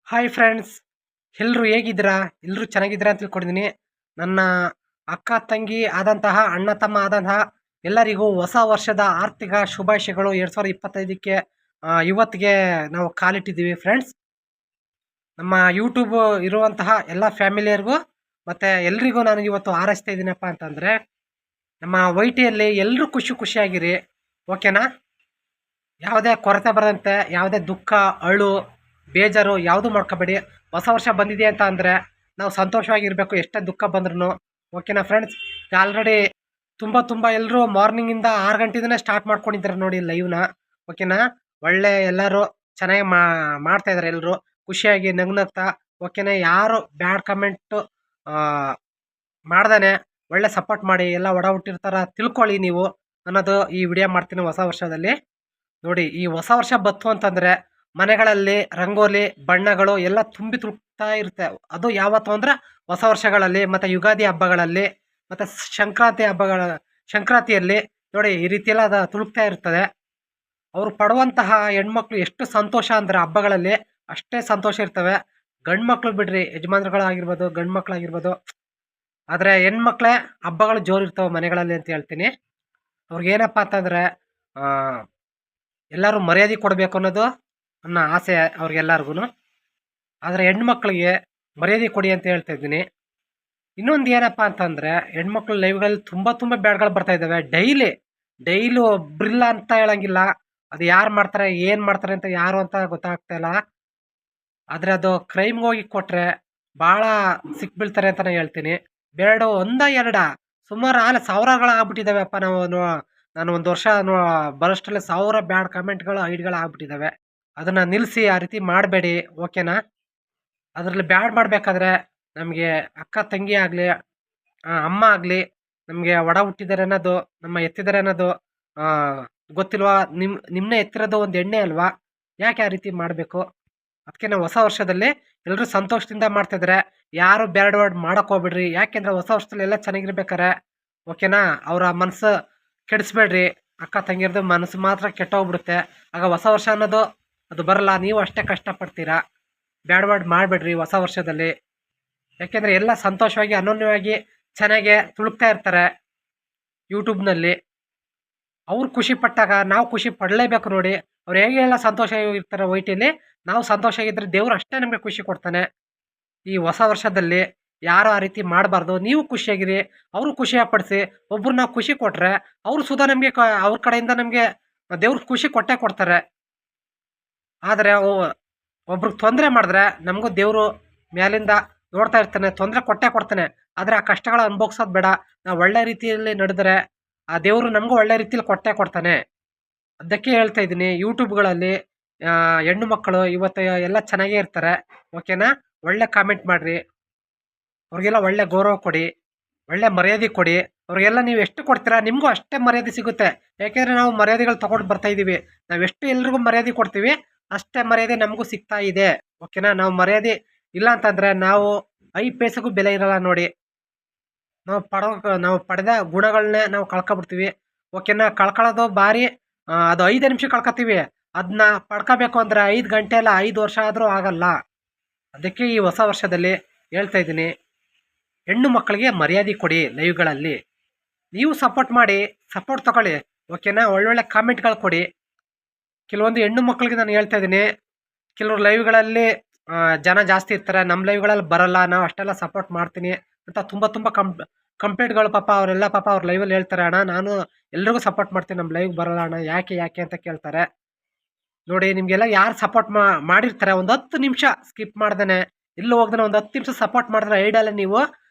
Hi friends, ಎಲ್ಲರೂ ಹೇಗಿದ್ದೀರಾ? ಎಲ್ಲರೂ ಚೆನ್ನಾಗಿದ್ದೀರಾ ಅಂತ ತಿಳ್ಕೊಂಡಿದ್ದೀನಿ. ನನ್ನ ಅಕ್ಕ ತಂಗಿ ಆದಂತಹ ಅಣ್ಣ ತಮ್ಮ ಆದಂತಹ ಎಲ್ಲರಿಗೂ ಹೊಸ ವರ್ಷದ ಆರ್ಥಿಕ ಶುಭಾಶಯಗಳು. 2025ಕ್ಕೆ ಇವತ್ತಿಗೆ ನಾವು ಕಾಲಿಟ್ಟಿದ್ದೀವಿ ಫ್ರೆಂಡ್ಸ್. ನಮ್ಮ ಯೂಟ್ಯೂಬ್ ಇರುವಂತಹ ಎಲ್ಲ ಫ್ಯಾಮಿಲಿಯರಿಗೂ ಮತ್ತು ಎಲ್ರಿಗೂ ನಾನು ಇವತ್ತು ಹಾರೈಸ್ತಾ ಇದ್ದೀನಪ್ಪ ಅಂತಂದರೆ, ನಮ್ಮ ವೈ ಟಿಯಲ್ಲಿ ಎಲ್ಲರೂ ಖುಷಿ ಖುಷಿಯಾಗಿರಿ, ಓಕೆನಾ? ಯಾವುದೇ ಕೊರತೆ ಬರದಂತೆ, ಯಾವುದೇ ದುಃಖ, ಅಳು, ಬೇಜಾರು ಯಾವುದು ಮಾಡ್ಕೋಬೇಡಿ. ಹೊಸ ವರ್ಷ ಬಂದಿದೆ ಅಂತ ಅಂದರೆ ನಾವು ಸಂತೋಷವಾಗಿರಬೇಕು, ಎಷ್ಟೇ ದುಃಖ ಬಂದ್ರೂ. ಓಕೆನಾ ಫ್ರೆಂಡ್ಸ್? ಆಲ್ರೆಡಿ ತುಂಬ ಎಲ್ಲರೂ ಮಾರ್ನಿಂಗಿಂದ 6 ಗಂಟೆಯಿಂದನೇ ಸ್ಟಾರ್ಟ್ ಮಾಡ್ಕೊಂಡಿದ್ದಾರೆ ನೋಡಿ ಲೈವ್ನ. ಓಕೆನಾ? ಒಳ್ಳೆ ಎಲ್ಲರೂ ಚೆನ್ನಾಗಿ ಮಾಡ್ತಾಯಿದ್ದಾರೆ, ಎಲ್ಲರೂ ಖುಷಿಯಾಗಿ ನಗ್ನಗ್ತಾ. ಓಕೆನಾ? ಯಾರು ಬ್ಯಾಡ್ ಕಮೆಂಟು ಮಾಡ್ದಾನೆ ಒಳ್ಳೆ ಸಪೋರ್ಟ್ ಮಾಡಿ, ಎಲ್ಲ ಒಡ ಹುಟ್ಟಿರ್ತಾರ ತಿಳ್ಕೊಳ್ಳಿ ನೀವು ಅನ್ನೋದು ಈ ವಿಡಿಯೋ ಮಾಡ್ತೀನಿ. ಹೊಸ ವರ್ಷದಲ್ಲಿ ನೋಡಿ, ಈ ಹೊಸ ವರ್ಷ ಬತ್ತು ಅಂತಂದರೆ ಮನೆಗಳಲ್ಲಿ ರಂಗೋಲಿ ಬಣ್ಣಗಳು ಎಲ್ಲ ತುಂಬಿ ತುಳುಕ್ತಾ ಇರುತ್ತೆ. ಅದು ಯಾವತ್ತು ಅಂದರೆ ಹೊಸ ವರ್ಷಗಳಲ್ಲಿ, ಮತ್ತು ಯುಗಾದಿ ಹಬ್ಬಗಳಲ್ಲಿ, ಮತ್ತು ಸಂಕ್ರಾಂತಿಯಲ್ಲಿ ನೋಡಿ ಈ ರೀತಿಯೆಲ್ಲ ಅದು ತುಳುಕ್ತಾ ಇರ್ತದೆ. ಅವರು ಪಡುವಂತಹ ಹೆಣ್ಮಕ್ಳು ಎಷ್ಟು ಸಂತೋಷ ಅಂದರೆ ಹಬ್ಬಗಳಲ್ಲಿ ಅಷ್ಟೇ ಸಂತೋಷ ಇರ್ತವೆ. ಗಂಡು ಮಕ್ಳು ಬಿಡ್ರಿ, ಯಜಮಾನ್ರುಗಳಾಗಿರ್ಬೋದು, ಗಂಡು ಮಕ್ಳಾಗಿರ್ಬೋದು. ಆದರೆ ಹೆಣ್ಮಕ್ಳೇ ಹಬ್ಬಗಳು ಜೋರು ಇರ್ತವೆ ಮನೆಗಳಲ್ಲಿ ಅಂತ ಹೇಳ್ತೀನಿ. ಅವ್ರಿಗೇನಪ್ಪ ಅಂತಂದರೆ ಎಲ್ಲರೂ ಮರ್ಯಾದೆ ಕೊಡಬೇಕು ಅನ್ನೋದು ನನ್ನ ಆಸೆ ಅವ್ರಿಗೆಲ್ಲರಿಗೂ. ಆದರೆ ಹೆಣ್ಮಕ್ಳಿಗೆ ಮರ್ಯಾದೆ ಕೊಡಿ ಅಂತ ಹೇಳ್ತಾ ಇದ್ದೀನಿ. ಇನ್ನೊಂದು ಏನಪ್ಪ ಅಂತಂದರೆ, ಹೆಣ್ಮಕ್ಳು ಲೈವ್ಗಳಲ್ಲಿ ತುಂಬ ಬ್ಯಾಡ್ಗಳು ಬರ್ತಾ ಇದ್ದಾವೆ. ಡೈಲಿ ಒಬ್ರಿಲ್ಲ ಅಂತ ಹೇಳಂಗಿಲ್ಲ. ಅದು ಯಾರು ಮಾಡ್ತಾರೆ, ಏನು ಮಾಡ್ತಾರೆ ಅಂತ ಯಾರು ಅಂತ ಗೊತ್ತಾಗ್ತಾ ಇಲ್ಲ. ಆದರೆ ಅದು ಕ್ರೈಮ್ಗೆ ಹೋಗಿ ಕೊಟ್ಟರೆ ಭಾಳ ಸಿಕ್ಬೀಳ್ತಾರೆ ಅಂತ ನಾನು ಹೇಳ್ತೀನಿ. ಬೇಡ ಎರಡ ಸುಮಾರು ಸಾವಿರಗಳು ಆಗ್ಬಿಟ್ಟಿದ್ದಾವೆಪ್ಪ. ನಾನು ಒಂದು ವರ್ಷ ಬರೋಷ್ಟರಲ್ಲಿ 1000 ಬ್ಯಾಡ್ ಕಮೆಂಟ್ಗಳು ಐಡಿಗಳು ಆಗ್ಬಿಟ್ಟಿದ್ದಾವೆ. ಅದನ್ನು ನಿಲ್ಲಿಸಿ, ಆ ರೀತಿ ಮಾಡಬೇಡಿ, ಓಕೆನಾ? ಅದರಲ್ಲಿ ಬ್ಯಾಡ್ ಮಾಡಬೇಕಾದ್ರೆ ನಮಗೆ ಅಕ್ಕ ತಂಗಿ ಆಗಲಿ, ಅಮ್ಮ ಆಗಲಿ, ನಮಗೆ ಒಡ ಹುಟ್ಟಿದ್ದಾರೆ ಅನ್ನೋದು, ನಮ್ಮ ಎತ್ತಿದ್ದಾರೆ ಅನ್ನೋದು ಗೊತ್ತಿಲ್ವಾ? ನಿಮ್ಮನ್ನೇ ಎತ್ತಿರೋದು ಒಂದು ಎಣ್ಣೆ ಅಲ್ವಾ? ಯಾಕೆ ಆ ರೀತಿ ಮಾಡಬೇಕು? ಅದಕ್ಕೆ ನಾವು ಹೊಸ ವರ್ಷದಲ್ಲಿ ಎಲ್ಲರೂ ಸಂತೋಷದಿಂದ ಮಾಡ್ತಿದ್ರೆ ಯಾರು ಬ್ಯಾಡ್ ವರ್ಡ್ ಮಾಡೋಕೆ ಹೋಗ್ಬಿಡ್ರಿ. ಯಾಕೆಂದರೆ ಹೊಸ ವರ್ಷದಲ್ಲಿ ಎಲ್ಲ ಚೆನ್ನಾಗಿರ್ಬೇಕಾರೆ, ಓಕೆನಾ? ಅವರ ಮನಸ್ಸು ಕೆಡಿಸ್ಬೇಡ್ರಿ. ಅಕ್ಕ ತಂಗಿರದು ಮನಸ್ಸು ಮಾತ್ರ ಕೆಟ್ಟೋಗ್ಬಿಡುತ್ತೆ. ಆಗ ಹೊಸ ವರ್ಷ ಅನ್ನೋದು ಅದು ಬರಲ್ಲ. ನೀವು ಅಷ್ಟೇ ಕಷ್ಟಪಡ್ತೀರಾ. ಬ್ಯಾಡ್ ವರ್ಡ್ ಮಾಡಬೇಡ್ರಿ ಹೊಸ ವರ್ಷದಲ್ಲಿ. ಯಾಕೆಂದರೆ ಎಲ್ಲ ಸಂತೋಷವಾಗಿ ಅನನ್ಯವಾಗಿ ಚೆನ್ನಾಗೆ ತುಳುಕ್ತಾ ಇರ್ತಾರೆ ಯೂಟ್ಯೂಬ್ನಲ್ಲಿ. ಅವ್ರು ಖುಷಿ ಪಟ್ಟಾಗ ನಾವು ಖುಷಿ ಪಡಲೇಬೇಕು ನೋಡಿ. ಅವ್ರು ಹೇಗೆ ಎಲ್ಲ ಸಂತೋಷವಾಗಿರ್ತಾರೆ ವೈ ಟಿಲಿ, ನಾವು ಸಂತೋಷವಾಗಿದ್ದರೆ ದೇವ್ರು ಅಷ್ಟೇ ನಮಗೆ ಖುಷಿ ಕೊಡ್ತಾನೆ. ಈ ಹೊಸ ವರ್ಷದಲ್ಲಿ ಯಾರು ಆ ರೀತಿ ಮಾಡಬಾರ್ದು. ನೀವು ಖುಷಿಯಾಗಿರಿ, ಅವರು ಖುಷಿಯಾಗಿ ಒಬ್ಬರು ನಾವು ಖುಷಿ ಕೊಟ್ಟರೆ ಅವರು ಸುಧಾ ನಮಗೆ ಅವ್ರ ಕಡೆಯಿಂದ ನಮಗೆ ದೇವ್ರು ಖುಷಿ ಕೊಟ್ಟೇ ಕೊಡ್ತಾರೆ. ಆದರೆ ಒಬ್ರಿಗೆ ತೊಂದರೆ ಮಾಡಿದ್ರೆ ನಮಗೂ ದೇವರು ಮೇಲಿಂದ ನೋಡ್ತಾ ಇರ್ತಾನೆ, ತೊಂದರೆ ಕೊಟ್ಟೇ ಕೊಡ್ತಾನೆ. ಆದರೆ ಆ ಕಷ್ಟಗಳ ಅನುಭವಿಸೋದು ಬೇಡ. ನಾವು ಒಳ್ಳೆ ರೀತಿಯಲ್ಲಿ ನಡೆದ್ರೆ ಆ ದೇವರು ನಮಗೂ ಒಳ್ಳೆ ರೀತಿಯಲ್ಲಿ ಕೊಟ್ಟೇ ಕೊಡ್ತಾನೆ. ಅದಕ್ಕೆ ಹೇಳ್ತಾ ಇದ್ದೀನಿ, ಯೂಟ್ಯೂಬ್ಗಳಲ್ಲಿ ಹೆಣ್ಣು ಮಕ್ಕಳು ಇವತ್ತು ಎಲ್ಲ ಚೆನ್ನಾಗೇ ಇರ್ತಾರೆ, ಓಕೆನಾ? ಒಳ್ಳೆ ಕಾಮೆಂಟ್ ಮಾಡಿರಿ, ಅವ್ರಿಗೆಲ್ಲ ಒಳ್ಳೆ ಗೌರವ ಕೊಡಿ, ಒಳ್ಳೆ ಮರ್ಯಾದೆ ಕೊಡಿ. ಅವ್ರಿಗೆಲ್ಲ ನೀವು ಎಷ್ಟು ಕೊಡ್ತೀರಾ ನಿಮಗೂ ಅಷ್ಟೇ ಮರ್ಯಾದೆ ಸಿಗುತ್ತೆ. ಯಾಕೆಂದರೆ ನಾವು ಮರ್ಯಾದೆಗಳು ತೊಗೊಂಡು ಬರ್ತಾ ಇದ್ದೀವಿ. ನಾವೆಷ್ಟು ಎಲ್ರಿಗೂ ಮರ್ಯಾದೆ ಕೊಡ್ತೀವಿ ಅಷ್ಟೇ ಮರ್ಯಾದೆ ನಮಗೂ ಸಿಗ್ತಾ ಇದೆ, ಓಕೆನಾ? ನಾವು ಮರ್ಯಾದೆ ಇಲ್ಲ ಅಂತಂದರೆ ನಾವು 5 ಪೈಸೆಗೂ ಬೆಲೆ ಇರಲ್ಲ ನೋಡಿ. ನಾವು ಪಡೆದ ಗುಣಗಳನ್ನೇ ನಾವು ಕಳ್ಕೊಬಿಡ್ತೀವಿ, ಓಕೆನಾ? ಕಳ್ಕೊಳ್ಳೋದು ಭಾರಿ, ಅದು 5 ನಿಮಿಷ ಕಳ್ಕೊತೀವಿ. ಅದನ್ನ ಪಡ್ಕೋಬೇಕು ಅಂದರೆ 5 ಗಂಟೆ ಅಲ್ಲ, 5 ವರ್ಷ ಆದರೂ ಆಗಲ್ಲ. ಅದಕ್ಕೆ ಈ ಹೊಸ ವರ್ಷದಲ್ಲಿ ಹೇಳ್ತಾ ಇದ್ದೀನಿ, ಹೆಣ್ಣು ಮಕ್ಕಳಿಗೆ ಮರ್ಯಾದೆ ಕೊಡಿ. ಲೈವ್ಗಳಲ್ಲಿ ನೀವು ಸಪೋರ್ಟ್ ಮಾಡಿ, ಸಪೋರ್ಟ್ ತಗೊಳ್ಳಿ, ಓಕೆನಾ? ಒಳ್ಳೊಳ್ಳೆ ಕಾಮೆಂಟ್ಗಳು ಕೊಡಿ. ಕೆಲವೊಂದು ಹೆಣ್ಣು ಮಕ್ಕಳಿಗೆ ನಾನು ಹೇಳ್ತಾ ಇದ್ದೀನಿ, ಕೆಲವರು ಲೈವ್ಗಳಲ್ಲಿ ಜನ ಜಾಸ್ತಿ ಇರ್ತಾರೆ, ನಮ್ಮ ಲೈವ್ಗಳಲ್ಲಿ ಬರಲ್ಲ, ನಾವು ಅಷ್ಟೆಲ್ಲ ಸಪೋರ್ಟ್ ಮಾಡ್ತೀನಿ ಅಂತ ತುಂಬ ಕಂಪ್ಲೇಂಟ್ಗಳು ಪಾಪ ಅವರೆಲ್ಲ ಅವ್ರ ಲೈವಲ್ಲಿ ಹೇಳ್ತಾರೆ. ಅಣ್ಣ ನಾನು ಎಲ್ರಿಗೂ ಸಪೋರ್ಟ್ ಮಾಡ್ತೀನಿ, ನಮ್ಮ ಲೈವ್ ಬರಲ್ಲ ಅಣ್ಣ, ಯಾಕೆ ಅಂತ ಕೇಳ್ತಾರೆ. ನೋಡಿ, ನಿಮಗೆಲ್ಲ ಯಾರು ಸಪೋರ್ಟ್ ಮಾಡಿರ್ತಾರೆ, ಒಂದು 10 ನಿಮಿಷ ಸ್ಕಿಪ್ ಮಾಡ್ದೇ ಎಲ್ಲೂ ಹೋಗ್ದೇ ಒಂದು 10 ನಿಮಿಷ ಸಪೋರ್ಟ್ ಮಾಡಿದ್ರೆ ಐಡಿಯಲ್ಲಿ ನೀವು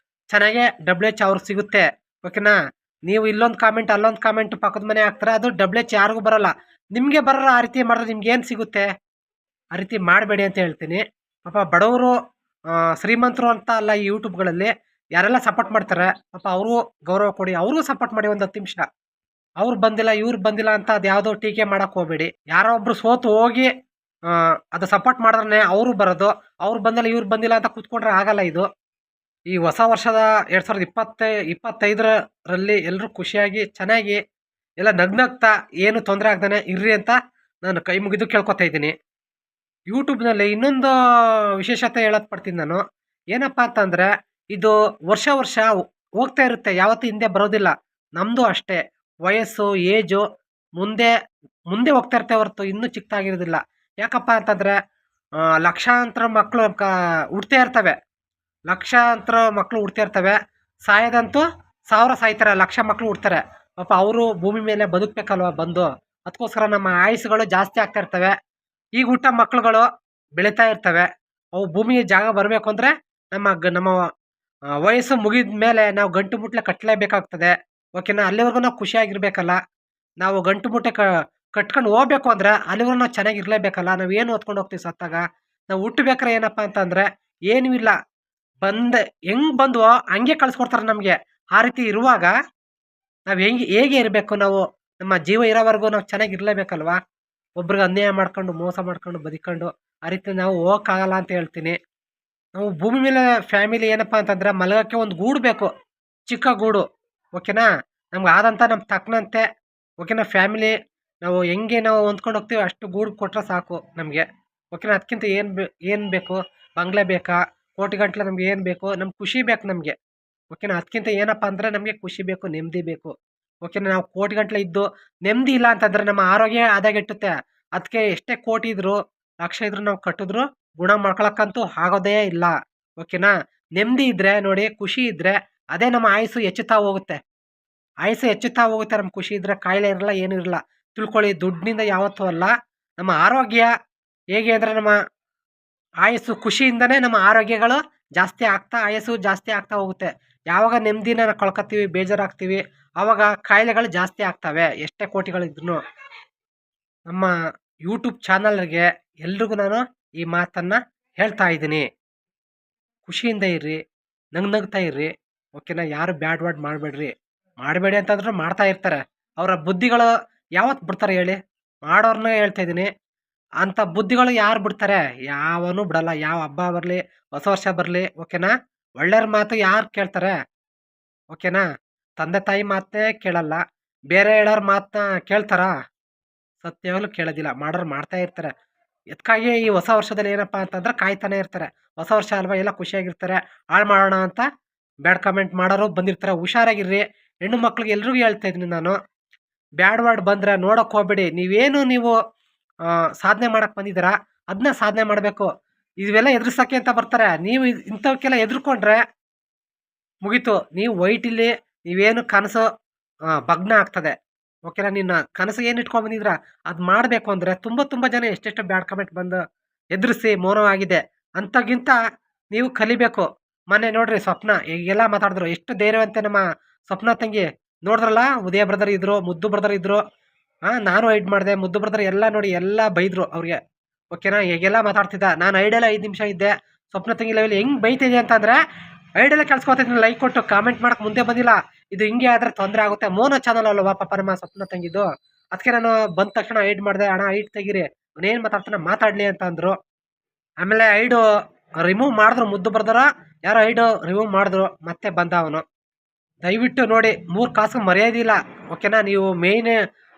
ಚೆನ್ನಾಗೆ WH ಅವ್ರಿಗೆ ಸಿಗುತ್ತೆ, ಓಕೆನಾ? ನೀವು ಇಲ್ಲೊಂದು ಕಾಮೆಂಟ್ ಅಲ್ಲೊಂದು ಕಾಮೆಂಟ್ ಪಕ್ಕದ ಮನೆ ಹಾಕ್ತಾರೆ, ಅದು WH ಯಾರಿಗೂ ಬರಲ್ಲ, ನಿಮಗೆ ಬರಲ್ಲ. ಆ ರೀತಿ ಮಾಡಿದ್ರೆ ನಿಮ್ಗೆ ಏನು ಸಿಗುತ್ತೆ? ಆ ರೀತಿ ಮಾಡಬೇಡಿ ಅಂತ ಹೇಳ್ತೀನಿ. ಪಾಪ ಬಡವರು ಶ್ರೀಮಂತರು ಅಂತ ಅಲ್ಲ, ಈ ಯೂಟ್ಯೂಬ್ಗಳಲ್ಲಿ ಯಾರೆಲ್ಲ ಸಪೋರ್ಟ್ ಮಾಡ್ತಾರೆ ಪಾಪ ಅವ್ರಿಗೂ ಗೌರವ ಕೊಡಿ, ಅವ್ರಿಗೂ ಸಪೋರ್ಟ್ ಮಾಡಿ ಒಂದು 10 ನಿಮಿಷ. ಅವ್ರು ಬಂದಿಲ್ಲ ಇವ್ರು ಬಂದಿಲ್ಲ ಅಂತ ಅದು ಯಾವುದೋ ಟೀಕೆ ಮಾಡೋಕ್ಕೆ ಹೋಗಬೇಡಿ. ಯಾರೋ ಒಬ್ರು ಸೋತು ಹೋಗಿ ಅದು ಸಪೋರ್ಟ್ ಮಾಡಿದ್ರೆ ಅವರು ಬರೋದು, ಅವ್ರು ಬಂದಿಲ್ಲ ಇವ್ರು ಬಂದಿಲ್ಲ ಅಂತ ಕೂತ್ಕೊಂಡ್ರೆ ಆಗಲ್ಲ. ಇದು ಈ ಹೊಸ ವರ್ಷದ 2025ರಲ್ಲಿ ಎಲ್ಲರೂ ಖುಷಿಯಾಗಿ ಚೆನ್ನಾಗಿ ಎಲ್ಲ ನಗ್ನಗ್ತಾ ಏನು ತೊಂದರೆ ಆಗ್ದಾನೆ ಇರ್ರಿ ಅಂತ ನಾನು ಕೈ ಮುಗಿದು ಕೇಳ್ಕೊತಾ ಇದ್ದೀನಿ. ಯೂಟ್ಯೂಬ್ನಲ್ಲಿ ಇನ್ನೊಂದು ವಿಶೇಷತೆ ಹೇಳಕ್ ಪಡ್ತೀನಿ ನಾನು. ಏನಪ್ಪಾ ಅಂತಂದ್ರೆ, ಇದು ವರ್ಷ ವರ್ಷ ಹೋಗ್ತಾ ಇರುತ್ತೆ, ಯಾವತ್ತೂ ಹಿಂದೆ ಬರೋದಿಲ್ಲ. ನಮ್ದು ಅಷ್ಟೇ, ವಯಸ್ಸು ಏಜು ಮುಂದೆ ಮುಂದೆ ಹೋಗ್ತಾ ಇರ್ತೇವೆ ಹೊರತು ಇನ್ನೂ ಚಿಕ್ಕದಾಗಿರೋದಿಲ್ಲ. ಯಾಕಪ್ಪ ಅಂತಂದ್ರೆ ಲಕ್ಷಾಂತರ ಮಕ್ಕಳು ಹುಡ್ತಾ ಇರ್ತವೆ. ಲಕ್ಷಾಂತರ ಮಕ್ಕಳು ಹುಡ್ತಾ ಇರ್ತವೆ. ಸಾಯೋದಂತೂ ಸಾವಿರ ಸಾಯ್ತಾರೆ, ಲಕ್ಷ ಮಕ್ಕಳು ಹುಡ್ತಾರೆ. ಪಾಪ ಅವರು ಭೂಮಿ ಮೇಲೆ ಬದುಕಬೇಕಲ್ವ ಬಂದು. ಅದಕ್ಕೋಸ್ಕರ ನಮ್ಮ ಆಯುಸ್ಸುಗಳು ಜಾಸ್ತಿ ಆಗ್ತಾ ಇರ್ತವೆ. ಈಗ ಹುಟ್ಟ ಮಕ್ಕಳುಗಳು ಬೆಳೀತಾ ಇರ್ತವೆ. ಅವು ಭೂಮಿಗೆ ಜಾಗ ಬರಬೇಕು ಅಂದರೆ ನಮ್ಮ ವಯಸ್ಸು ಮುಗಿದ ಮೇಲೆ ನಾವು ಗಂಟು ಮುಟ್ಲೆ ಕಟ್ಟಲೇಬೇಕಾಗ್ತದೆ. ಓಕೆನಾ? ಅಲ್ಲಿವರೆಗೂ ನಾವು ಖುಷಿಯಾಗಿರ್ಬೇಕಲ್ಲ. ನಾವು ಗಂಟು ಮುಟ್ಟೆ ಕಟ್ಕೊಂಡು ಹೋಗ್ಬೇಕು ಅಂದ್ರೆ ಅಲ್ಲಿವರೆಗೂ ನಾವು ಚೆನ್ನಾಗಿರ್ಲೇಬೇಕಲ್ಲ. ನಾವು ಏನು ಹೊತ್ಕೊಂಡು ಹೋಗ್ತೀವಿ ಸತ್ತಾಗ? ನಾವು ಹುಟ್ಟಬೇಕಾರೆ ಏನಪ್ಪ ಅಂತಂದ್ರೆ ಏನೂ ಇಲ್ಲ, ಹೆಂಗ್ ಬಂದ್ವೋ ಹಂಗೆ ಕಳ್ಸ್ಕೊಡ್ತಾರೆ ನಮಗೆ. ಆ ರೀತಿ ಇರುವಾಗ ನಾವು ಹೇಗೆ ಇರಬೇಕು? ನಾವು ನಮ್ಮ ಜೀವ ಇರೋವರೆಗೂ ನಾವು ಚೆನ್ನಾಗಿರ್ಲೇಬೇಕಲ್ವಾ? ಒಬ್ರಿಗೆ ಅನ್ಯಾಯ ಮಾಡ್ಕೊಂಡು ಮೋಸ ಮಾಡ್ಕೊಂಡು ಬದುಕೊಂಡು ಆ ರೀತಿ ನಾವು ಹೋಗೋಕ್ಕಾಗಲ್ಲ ಅಂತ ಹೇಳ್ತೀನಿ. ನಾವು ಭೂಮಿ ಮೇಲೆ ಫ್ಯಾಮಿಲಿ ಏನಪ್ಪ ಅಂತಂದ್ರೆ ಮಲಗಕ್ಕೆ ಒಂದು ಗೂಡು ಬೇಕು, ಚಿಕ್ಕ ಗೂಡು. ಓಕೆನಾ? ನಮ್ಗೆ ಆದಂಥ ನಮ್ಮ ತಕ್ಕನಂತೆ ಓಕೆನಾ ಫ್ಯಾಮಿಲಿ ನಾವು ಹೆಂಗೆ ನಾವು ಹೊಂದ್ಕೊಂಡು ಹೋಗ್ತೀವಿ ಅಷ್ಟು ಗೂಡು ಕೊಟ್ಟರೆ ಸಾಕು ನಮಗೆ. ಓಕೆನಾ? ಅದಕ್ಕಿಂತ ಏನು ಬೇಕು? ಬಂಗ್ಲೆ ಬೇಕಾ? ಕೋಟಿ ಗಂಟ್ಲೆ ನಮ್ಗೆ ಏನು ಬೇಕು? ನಮ್ಗೆ ಖುಷಿ ಬೇಕು ನಮಗೆ. ಓಕೆನಾ? ಅದಕ್ಕಿಂತ ಏನಪ್ಪ ಅಂದರೆ ನಮಗೆ ಖುಷಿ ಬೇಕು, ನೆಮ್ಮದಿ ಬೇಕು. ಓಕೆನಾ? ನಾವು ಕೋಟಿ ಗಂಟ್ಲೆ ಇದ್ದು ನೆಮ್ಮದಿ ಇಲ್ಲ ಅಂತಂದ್ರೆ ನಮ್ಮ ಆರೋಗ್ಯ ಹದಗೆಟ್ಟುತ್ತೆ. ಅದಕ್ಕೆ ಎಷ್ಟೇ ಕೋಟಿ ಇದ್ರು ಲಕ್ಷ ಇದ್ರು ನಾವು ಕಟ್ಟಿದ್ರು ಗುಣ ಮಾಡ್ಕೊಳಕ್ಕಂತೂ ಆಗೋದೇ ಇಲ್ಲ. ಓಕೆನಾ? ನೆಮ್ಮದಿ ಇದ್ರೆ ನೋಡಿ, ಖುಷಿ ಇದ್ರೆ ಅದೇ ನಮ್ಮ ಆಯುಸ್ಸು ಹೆಚ್ಚುತ್ತಾ ಹೋಗುತ್ತೆ. ಆಯುಸ್ಸು ಹೆಚ್ಚುತ್ತಾ ಹೋಗುತ್ತೆ. ನಮ್ಮ ಖುಷಿ ಇದ್ರೆ ಕಾಯಿಲೆ ಇರಲ್ಲ, ಏನೂ ಇರಲ್ಲ. ತಿಳ್ಕೊಳ್ಳಿ, ದುಡ್ಡಿನಿಂದ ಯಾವತ್ತೂ ಅಲ್ಲ. ನಮ್ಮ ಆರೋಗ್ಯ ಹೇಗೆ ಅಂದರೆ ನಮ್ಮ ಆಯಸ್ಸು ಖುಷಿಯಿಂದನೇ ನಮ್ಮ ಆರೋಗ್ಯಗಳು ಜಾಸ್ತಿ ಆಗ್ತಾ ಆಯಸ್ಸು ಜಾಸ್ತಿ ಆಗ್ತಾ ಹೋಗುತ್ತೆ. ಯಾವಾಗ ನೆಮ್ಮದಿನ ಕಳ್ಕೊತೀವಿ, ಬೇಜಾರಾಗ್ತೀವಿ, ಆವಾಗ ಕಾಯಿಲೆಗಳು ಜಾಸ್ತಿ ಆಗ್ತವೆ ಎಷ್ಟೇ ಕೋಟಿಗಳಿದ್ರು. ನಮ್ಮ ಯೂಟ್ಯೂಬ್ ಚಾನಲ್ಗೆ ಎಲ್ರಿಗೂ ನಾನು ಈ ಮಾತನ್ನು ಹೇಳ್ತಾ ಇದ್ದೀನಿ. ಖುಷಿಯಿಂದ ಇರ್ರಿ, ನಗ್ತಾ ಇರ್ರಿ. ಓಕೆನಾ? ಯಾರು ಬ್ಯಾಡ್ ವರ್ಡ್ ಮಾಡಬೇಡ್ರಿ. ಮಾಡಬೇಡಿ ಅಂತಂದ್ರೂ ಮಾಡ್ತಾ ಇರ್ತಾರೆ. ಅವರ ಬುದ್ಧಿಗಳು ಯಾವತ್ತು ಬಿಡ್ತಾರೆ ಹೇಳಿ? ಮಾಡೋರ್ನ ಹೇಳ್ತಾ ಇದ್ದೀನಿ. ಅಂಥ ಬುದ್ಧಿಗಳು ಯಾರು ಬಿಡ್ತಾರೆ? ಯಾವನೂ ಬಿಡಲ್ಲ. ಯಾವ ಹಬ್ಬ ಬರಲಿ, ಹೊಸ ವರ್ಷ ಬರಲಿ, ಓಕೆನಾ? ಒಳ್ಳೆಯವ್ರ ಮಾತು ಯಾರು ಕೇಳ್ತಾರೆ? ಓಕೆನಾ? ತಂದೆ ತಾಯಿ ಮಾತೇ ಕೇಳಲ್ಲ, ಬೇರೆ ಹೇಳೋರ ಮಾತನ್ನ ಕೇಳ್ತಾರಾ? ಸತ್ಯವಾಗ್ಲೂ ಕೇಳೋದಿಲ್ಲ. ಮಾಡೋರು ಮಾಡ್ತಾ ಇರ್ತಾರೆ. ಅದಕ್ಕಾಗಿ ಈ ಹೊಸ ವರ್ಷದಲ್ಲಿ ಏನಪ್ಪ ಅಂತಂದ್ರೆ ಕಾಯ್ತಾನೆ ಇರ್ತಾರೆ. ಹೊಸ ವರ್ಷ ಅಲ್ವಾ, ಎಲ್ಲ ಖುಷಿಯಾಗಿರ್ತಾರೆ. ಹಾಳು ಮಾಡೋಣ ಅಂತ ಬ್ಯಾಡ್ ಕಮೆಂಟ್ ಮಾಡೋರು ಬಂದಿರ್ತಾರೆ. ಹುಷಾರಾಗಿರ್ರಿ. ಹೆಣ್ಣು ಮಕ್ಳಿಗೆ ಎಲ್ರಿಗೂ ಹೇಳ್ತಾ ಇದ್ದೀನಿ ನಾನು, ಬ್ಯಾಡ್ ವರ್ಡ್ ಬಂದರೆ ನೋಡೋಕೆ ಹೋಗ್ಬೇಡಿ. ನೀವು ಸಾಧನೆ ಮಾಡಕ್ಕೆ ಬಂದಿದ್ದೀರಾ, ಅದನ್ನ ಸಾಧನೆ ಮಾಡಬೇಕು. ಇವೆಲ್ಲ ಎದುರಿಸೋಕ್ಕೆ ಅಂತ ಬರ್ತಾರೆ. ನೀವು ಇಂಥವಕ್ಕೆಲ್ಲ ಎದುರ್ಕೊಂಡ್ರೆ ಮುಗೀತು. ನೀವು ವೈಟಿಲ್ಲಿ ನೀವೇನು ಕನಸು ಭಗ್ನ ಆಗ್ತದೆ. ಓಕೆನಾ? ನಿನ್ನ ಕನಸು ಏನು ಇಟ್ಕೊಂಡು ಬಂದಿದ್ರ ಅದು ಮಾಡಬೇಕು ಅಂದರೆ ತುಂಬ ಜನ ಎಷ್ಟೆಷ್ಟು ಬ್ಯಾಡ್ ಕಮೆಂಟ್ ಬಂದು ಎದುರಿಸಿ ಮೌನವಾಗಿದೆ. ಅಂಥಗಿಂತ ನೀವು ಕಲಿಬೇಕು. ಮೊನ್ನೆ ನೋಡ್ರಿ ಸ್ವಪ್ನ ಈಗೆಲ್ಲ ಮಾತಾಡಿದ್ರು, ಎಷ್ಟು ಧೈರ್ಯವಂತೆ ನಮ್ಮ ಸ್ವಪ್ನ ತಂಗಿ. ನೋಡಿದ್ರಲ್ಲ, ಉದಯ ಬ್ರದರ್ ಇದ್ರು, ಮುದ್ದು ಬ್ರದರ್ ಇದ್ರು. ನಾನು ಹೈಡ್ ಮಾಡಿದೆ, ಮುದ್ದು ಬ್ರದರ್ ಎಲ್ಲ ನೋಡಿ ಎಲ್ಲ ಬೈದ್ರು ಅವ್ರಿಗೆ. ಓಕೆನಾ? ಹೇಗೆಲ್ಲ ಮಾತಾಡ್ತಿದ್ದ. ನಾನು ಐಡಿಯಲ್ಲ 5 ನಿಮಿಷ ಇದ್ದೆ. ಸ್ವಪ್ನ ತಂಗಿ ಲೆವೆಲ್ ಹೆಂಗೆ ಬೈತಿದೆ ಅಂತಂದರೆ ಐಡಿಯಲ್ಲ ಕೆಲ್ಸ್ಕೊತಿದ್ದೀನಿ, ಲೈಕ್ ಕೊಟ್ಟು ಕಾಮೆಂಟ್ ಮಾಡಕ್ಕೆ ಮುಂದೆ ಬಂದಿಲ್ಲ. ಇದು ಹಿಂಗೆ ಆದರೆ ತೊಂದರೆ ಆಗುತ್ತೆ. ಮೋನೋ ಚಾನಲ್ ಅಲ್ವಾ ಪಾಪ ನಮ್ಮ ಸ್ವಪ್ನ ತಂಗಿದ್ದು. ಅದಕ್ಕೆ ನಾನು ಬಂದ ತಕ್ಷಣ ಐಡ್ ಮಾಡಿದೆ. ಅಣ್ಣ ಐಡ್ ತೆಗೀರಿ, ಅವನೇನು ಮಾತಾಡ್ತಾನೆ ಮಾತಾಡಲಿ ಅಂತ ಅಂದರು. ಆಮೇಲೆ ಐಡು ರಿಮೂವ್ ಮಾಡಿದ್ರು, ಮುದ್ದು ಬ್ರದರ ಯಾರೋ ಐಡು ರಿಮೂವ್ ಮಾಡಿದ್ರು, ಮತ್ತೆ ಬಂದ ಅವನು. ದಯವಿಟ್ಟು ನೋಡಿ, 3 ಕಾಸು ಮರ್ಯಾದಿಲ್ಲ. ಓಕೆನಾ? ನೀವು ಮೇಯ್ನ್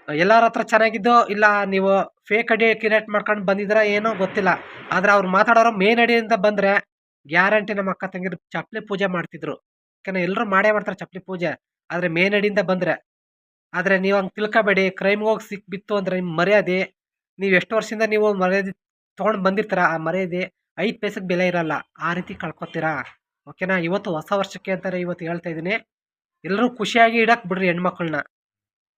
ಎಲ್ಲರ ಹತ್ರ ಚೆನ್ನಾಗಿದ್ದು, ಇಲ್ಲ ನೀವು ಫೇಕ್ ಐಡಿ ಕ್ರಿಯೇಟ್ ಮಾಡ್ಕೊಂಡು ಬಂದಿದ್ದೀರಾ ಏನೋ ಗೊತ್ತಿಲ್ಲ. ಆದರೆ ಅವ್ರು ಮಾತಾಡೋರು ಮೇನ್ ಐಡಿಯಿಂದ ಬಂದರೆ ಗ್ಯಾರಂಟಿ ನಮ್ಮ ಅಕ್ಕ ತಂಗಿರು ಚಪ್ಪಲಿ ಪೂಜೆ ಮಾಡ್ತಿದ್ರು. ಯಾಕಂದರೆ ಎಲ್ಲರೂ ಮಾಡೇ ಮಾಡ್ತಾರೆ ಚಪ್ಪಲಿ ಪೂಜೆ, ಆದರೆ ಮೇನ್ ಐಡಿಯಿಂದ ಬಂದರೆ. ಆದರೆ ನೀವು ಹಂಗೆ ತಿಳ್ಕೊಬೇಡಿ. ಕ್ರೈಮ್ಗೆ ಹೋಗಿ ಸಿಕ್ಬಿತ್ತು ಅಂದರೆ ನಿಮ್ಮ ಮರ್ಯಾದೆ, ನೀವು ಎಷ್ಟು ವರ್ಷದಿಂದ ನೀವು ಮರ್ಯಾದೆ ತೊಗೊಂಡು ಬಂದಿರ್ತೀರ, ಆ ಮರ್ಯಾದೆ 5 ಪೈಸೆಗೆ ಬೆಲೆ ಇರಲ್ಲ. ಆ ರೀತಿ ಕಳ್ಕೊತೀರಾ. ಓಕೆನಾ? ಇವತ್ತು ಹೊಸ ವರ್ಷಕ್ಕೆ ಅಂತಾರೆ ಇವತ್ತು ಹೇಳ್ತಾ ಇದ್ದೀನಿ. ಎಲ್ಲರೂ ಖುಷಿಯಾಗಿ ಇಡಕ್ಕೆ ಬಿಡ್ರಿ. ಹೆಣ್ಮಕ್ಳನ್ನ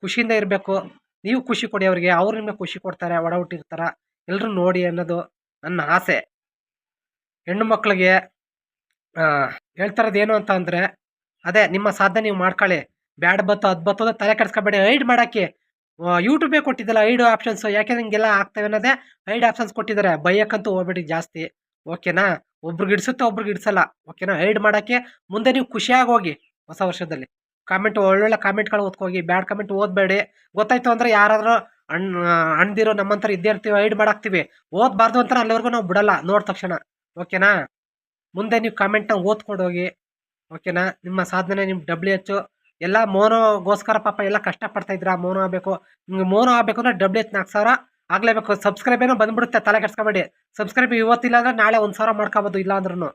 ಖುಷಿಯಿಂದ ಇರಬೇಕು. ನೀವು ಖುಷಿ ಕೊಡಿ ಅವ್ರಿಗೆ, ಅವ್ರು ನಿಮಗೆ ಖುಷಿ ಕೊಡ್ತಾರೆ, ಒಡ ಹುಟ್ಟಿರ್ತಾರ. ಎಲ್ಲರೂ ನೋಡಿ ಅನ್ನೋದು ನನ್ನ ಆಸೆ. ಹೆಣ್ಣು ಮಕ್ಕಳಿಗೆ ಹೇಳ್ತಾರದು ಏನು ಅಂತ ಅಂದರೆ, ಅದೇ ನಿಮ್ಮ ಸಾಧನೆ ನೀವು ಮಾಡ್ಕೊಳ್ಳಿ. ಬ್ಯಾಡ್ ಬತ್ತು ಅದು ಬತ್ತು ಅಂತ ತಲೆ ಕೆಡಿಸ್ಕೊಬೇಡಿ. ಐಡ್ ಮಾಡೋಕ್ಕೆ ಯೂಟ್ಯೂಬೇ ಕೊಟ್ಟಿದ್ದಲ್ಲ ಐಡು ಆಪ್ಷನ್ಸು. ಯಾಕೆ ಹಿಂಗೆಲ್ಲ ಆಗ್ತವೆ ಅನ್ನೋದೇ ಐಡ್ ಆಪ್ಷನ್ಸ್ ಕೊಟ್ಟಿದ್ದಾರೆ. ಬೈಯಕ್ಕಂತೂ ಹೋಗ್ಬೇಡಿ ಜಾಸ್ತಿ. ಓಕೆನಾ? ಒಬ್ರಿಗೆ ಇಡ್ಸುತ್ತೆ, ಒಬ್ರಿಗೆ ಇಡ್ಸಲ್ಲ. ಓಕೆನಾ? ಐಡ್ ಮಾಡೋಕ್ಕೆ ಮುಂದೆ ನೀವು ಖುಷಿಯಾಗಿ ಹೋಗಿ ಹೊಸ ವರ್ಷದಲ್ಲಿ. ಕಾಮೆಂಟ್ ಒಳ್ಳೊಳ್ಳೆ ಕಾಮೆಂಟ್ಗಳು ಓದ್ಕೋಗಿ, ಬ್ಯಾಡ್ ಕಮೆಂಟ್ ಓದಬೇಡಿ. ಗೊತ್ತಾಯ್ತು ಅಂದರೆ ಯಾರಾದರೂ ಅಣ್ದಿರೋ ನಮ್ಮಂತರ ಇದ್ದೇ ಇರ್ತೀವಿ, ಐಡ್ ಮಾಡಾಕ್ತೀವಿ. ಓದಬಾರ್ದು ಅಂತಾರೆ, ಅಲ್ಲಿವರೆಗೂ ನಾವು ಬಿಡಲ್ಲ ನೋಡಿದ ತಕ್ಷಣ. ಓಕೆನಾ? ಮುಂದೆ ನೀವು ಕಾಮೆಂಟ್ನ ಓದ್ಕೊಂಡು ಹೋಗಿ. ಓಕೆನಾ? ನಿಮ್ಮ ಸಾಧನೆ ನಿಮ್ಮ WH ಎಲ್ಲ ಮೋನೋಗೋಸ್ಕರ ಪಾಪ ಎಲ್ಲ ಕಷ್ಟಪಡ್ತಾ ಇದ್ರ. ಮೋನೋ ಆಗಬೇಕು, ನಿಮ್ಗೆ ಮೋನೋ ಆಗಬೇಕು ಅಂದರೆ WH 4000 ಆಗಲೇಬೇಕು. ಸಬ್ಸ್ಕ್ರೈಬ್ ಏನೋ ಬಂದ್ಬಿಡುತ್ತೆ, ತಲೆ ಕೆಡ್ಸ್ಕೊಬೇಡಿ. ಸಬ್ಸ್ಕ್ರೈಬ್ ಇವತ್ತಿಲ್ಲ ಅಂದರೆ ನಾಳೆ 1,000 ಮಾಡ್ಕೋಬೋದು ಇಲ್ಲ ಅಂದ್ರೂ,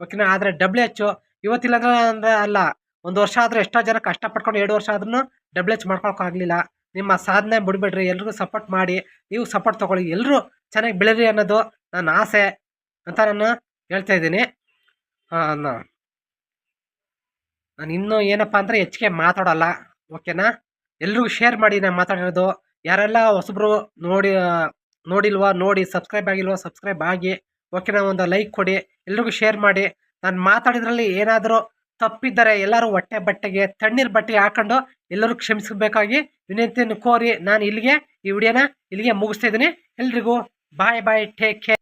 ಓಕೆನಾ. ಆದರೆ WH ಇವತ್ತಿಲ್ಲ ಅಂದ್ರೆ ಅಲ್ಲ, 1 ವರ್ಷ ಆದರೂ ಎಷ್ಟೋ ಜನ ಕಷ್ಟಪಟ್ಕೊಂಡು 2 ವರ್ಷ ಆದ್ರೂ WH ಮಾಡ್ಕೊಳಕ್ಕಾಗಲಿಲ್ಲ. ನಿಮ್ಮ ಸಾಧನೆ ಬಿಡಬೇಡ್ರಿ, ಎಲ್ರಿಗೂ ಸಪೋರ್ಟ್ ಮಾಡಿ, ನೀವು ಸಪೋರ್ಟ್ ತೊಗೊಳ್ಳಿ, ಎಲ್ಲರೂ ಚೆನ್ನಾಗಿ ಬೆಳೀರಿ ಅನ್ನೋದು ನನ್ನ ಆಸೆ ಅಂತ ನಾನು ಹೇಳ್ತಾ ಇದ್ದೀನಿ. ನಾನು ಇನ್ನೂ ಏನಪ್ಪ ಅಂದರೆ ಹೆಚ್ಚಿಗೆ ಮಾತಾಡೋಲ್ಲ, ಓಕೆನಾ. ಎಲ್ರಿಗೂ ಶೇರ್ ಮಾಡಿ ನಾನು ಮಾತಾಡಿರೋದು. ಯಾರೆಲ್ಲ ಹೊಸಬ್ರು ನೋಡಿಲ್ವಾ ನೋಡಿ, ಸಬ್ಸ್ಕ್ರೈಬ್ ಆಗಿಲ್ವಾ ಸಬ್ಸ್ಕ್ರೈಬ್ ಆಗಿ, ಓಕೆನಾ. ಒಂದು ಲೈಕ್ ಕೊಡಿ, ಎಲ್ರಿಗೂ ಶೇರ್ ಮಾಡಿ. ನಾನು ಮಾತಾಡಿದ್ರಲ್ಲಿ ಏನಾದರೂ ತಪ್ಪಿದ್ದರೆ ಎಲ್ಲರೂ ಹೊಟ್ಟೆ ಬಟ್ಟೆಗೆ ತಣ್ಣೀರು ಬಟ್ಟೆ ಹಾಕೊಂಡು ಎಲ್ಲರೂ ಕ್ಷಮಿಸಬೇಕಾಗಿ ವಿನಂತಿಯನ್ನು ಕೋರಿ ನಾನು ಈ ವಿಡಿಯೋನ ಇಲ್ಲಿಗೆ ಮುಗಿಸ್ತಾ ಇದ್ದೀನಿ. ಎಲ್ರಿಗೂ ಬಾಯ್ ಬಾಯ್, ಟೇಕ್ ಕೇರ್.